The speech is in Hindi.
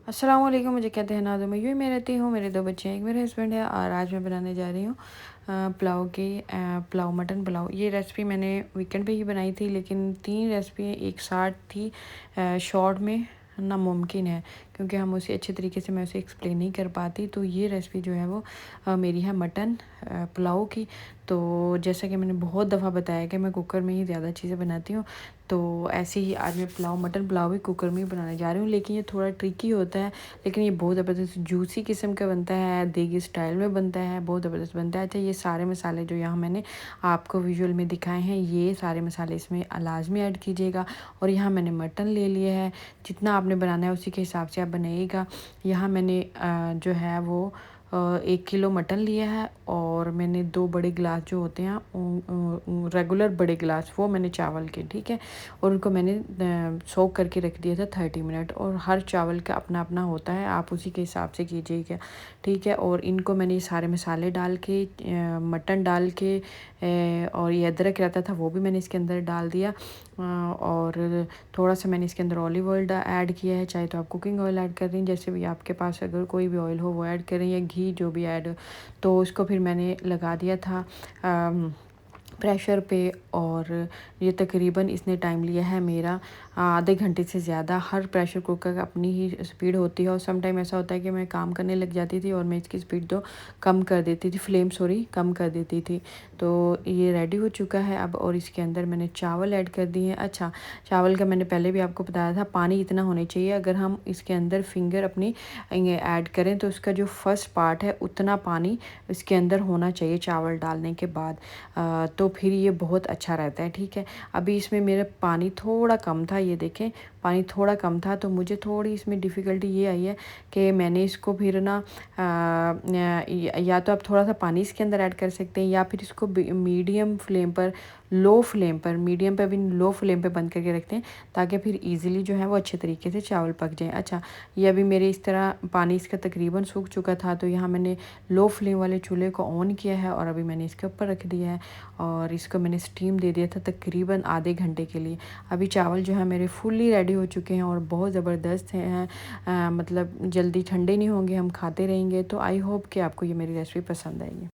अस्सलाम वालेकुम। मुझे कहते हैं नाज़ो, मैं यूँ ही मैं रहती हूँ, मेरे 2 बच्चे हैं, एक मेरा हस्बैंड है और आज मैं बनाने जा रही हूँ पुलाव, मटन पुलाव। ये रेसिपी मैंने वीकेंड पे ही बनाई थी, लेकिन 3 रेसिपी एक साथ थी शॉर्ट में नामुमकिन है, क्योंकि हम उसे अच्छे तरीके से मैं उसे एक्सप्लेन नहीं कर पाती। तो ये रेसिपी जो है वो मेरी है मटन पुलाव की। तो जैसा कि मैंने बहुत दफ़ा बताया कि मैं कुकर में ही ज़्यादा चीज़ें बनाती हूँ, तो ऐसे ही आज मैं मटन पुलाव भी कुकर में ही बनाने जा रही हूँ। लेकिन ये थोड़ा ट्रिकी होता है, लेकिन ये बहुत ज़बरदस्त जूसी किस्म का बनता है, देगी स्टाइल में बनता है, बहुत ज़बरदस्त बनता है। अच्छा, ये सारे मसाले जो यहाँ मैंने आपको विजुअल में दिखाए हैं, ये सारे मसाले इसमें लाजमी ऐड कीजिएगा। और यहाँ मैंने मटन ले लिया है, जितना आपने बनाना है उसी के हिसाब से आप बनाइएगा। यहाँ मैंने जो है वो 1 किलो मटन लिया है और मैंने 2 बड़े गिलास जो होते हैं रेगुलर बड़े गिलास, वो मैंने चावल के, ठीक है। और उनको मैंने सोक करके रख दिया था 30 मिनट। और हर चावल का अपना अपना होता है, आप उसी के हिसाब से कीजिएगा, ठीक है। और इनको मैंने ये सारे मसाले डाल के मटन डाल के और ये अदरक रहता था वो भी मैंने इसके अंदर डाल दिया। और थोड़ा सा मैंने इसके अंदर ऑलिव ऑयल ऐड किया है, चाहे तो आप कुकिंग ऑयल ऐड कर रही हैं, जैसे भी आपके पास अगर कोई भी ऑयल हो वो ऐड करें, या घी जो भी ऐड हो। तो उसको फिर मैंने लगा दिया था प्रेशर पे। और ये तकरीबन इसने टाइम लिया है मेरा आधे घंटे से ज़्यादा। हर प्रेशर कुकर का अपनी ही स्पीड होती है, और सम टाइम ऐसा होता है कि मैं काम करने लग जाती थी और मैं इसकी स्पीड तो कम कर देती थी, फ्लेम कम कर देती थी। तो ये रेडी हो चुका है अब, और इसके अंदर मैंने चावल ऐड कर दिए हैं। अच्छा, चावल का मैंने पहले भी आपको बताया था, पानी इतना होना चाहिए, अगर हम इसके अंदर फिंगर अपनी ऐड करें तो उसका जो फर्स्ट पार्ट है उतना पानी इसके अंदर होना चाहिए चावल डालने के बाद। तो फिर ये बहुत अच्छा रहता है, ठीक है। अभी इसमें मेरा पानी थोड़ा कम था, ये देखें पानी थोड़ा कम था, तो मुझे थोड़ी इसमें डिफ़िकल्टी ये आई है कि मैंने इसको फिर ना या तो आप थोड़ा सा पानी इसके अंदर ऐड कर सकते हैं, या फिर इसको मीडियम फ्लेम पर, लो फ्लेम पर, मीडियम पर भी लो फ्लेम पर बंद करके रखते हैं, ताकि फिर ईज़िली जो है वो अच्छे तरीके से चावल पक जाएँ। अच्छा, ये अभी मेरे इस तरह पानी इसका तकरीबन सूख चुका था, तो यहाँ मैंने लो फ्लेम वाले चूल्हे को ऑन किया है और अभी मैंने इसके ऊपर रख दिया है और इसको मैंने स्टीम दे दिया था तकरीबन आधे घंटे के लिए। अभी चावल जो है मेरे फुल्ली रेडी हो चुके हैं और बहुत ज़बरदस्त हैं। मतलब जल्दी ठंडे नहीं होंगे, हम खाते रहेंगे। तो आई होप कि आपको ये मेरी रेसिपी पसंद आएगी।